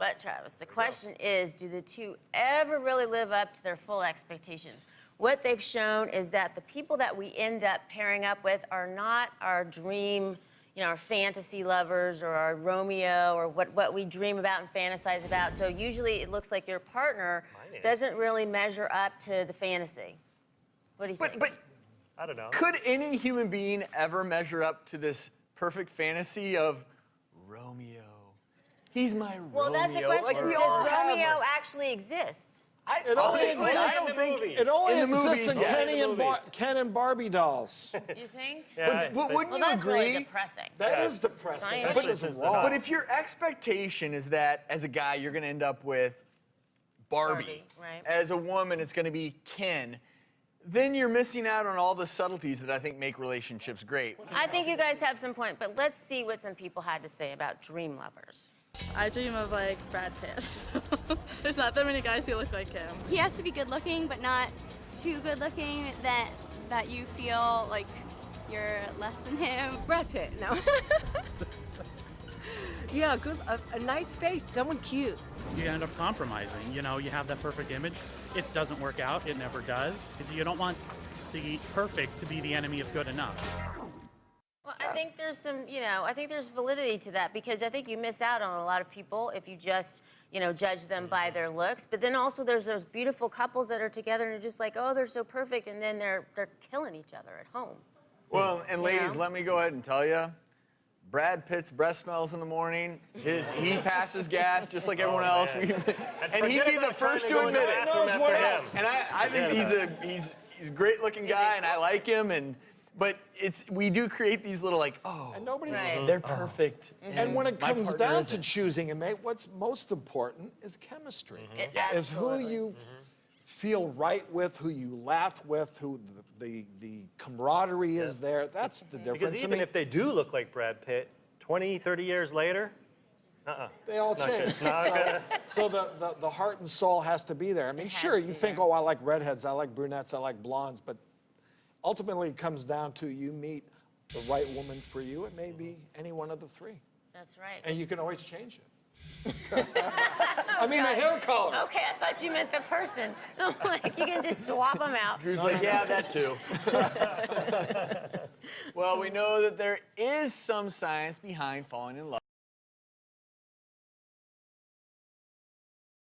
But Travis, the question is, do the two ever really live up to their full expectations? What they've shown is that the people that we end up pairing up with are not our dream, our fantasy lovers or our Romeo or what we dream about and fantasize about. So usually it looks like your partner doesn't really measure up to the fantasy. What do you think? But I don't know. Could any human being ever measure up to this perfect fantasy of Romeo? He's my Romeo. Well, that's the question. Like, we Does all Romeo actually exist? It only Honestly, exists I don't think It only in the exists movies, in yes. Ken and Barbie dolls. You think? Yeah, But wouldn't Well, you that's agree? really depressing. That is depressing. Right. That Especially isn't since they're wrong. But if your expectation is that as a guy you're going to end up with Barbie, right. as a woman it's going to be Ken, then you're missing out on all the subtleties that I think make relationships great. I think you guys have some point, but let's see what some people had to say about dream lovers. I dream of like Brad Pitt. There's not that many guys who look like him. He has to be good looking, but not too good looking that you feel like you're less than him. Brad Pitt, no. Yeah, good, a nice face, someone cute. You end up compromising. You have that perfect image. It doesn't work out. It never does. You don't want the perfect to be the enemy of good enough. Well, I think there's some, I think there's validity to that because I think you miss out on a lot of people if you just, judge them by their looks. But then also there's those beautiful couples that are together and you're just like, oh, they're so perfect, and then they're killing each other at home. Well, and ladies, let me go ahead and tell you, Brad Pitt's breath smells in the morning. He passes gas just like everyone else. And he'd be the first to admit it. knows what else. And I think he's a great-looking guy, and I like him. But we do create these little And nobody's. they're perfect. And when it my comes partner down to isn't. choosing a mate, what's most important is chemistry. Is who Absolutely. you feel right with, who you laugh with, who the camaraderie is there. That's the difference. Because even if they do look like Brad Pitt, 20, 30 years later, they all change. So the heart and soul has to be there. I mean, sure, you think, oh, I like redheads, I like brunettes, I like blondes, but ultimately it comes down to you meet the right woman for you. It may be any one of the three. That's right. And you can always change it. I mean, the hair color. Okay, I thought you meant the person. I'm like, you can just swap them out. Drew's like, yeah, that too. Well, we know that there is some science behind falling in love.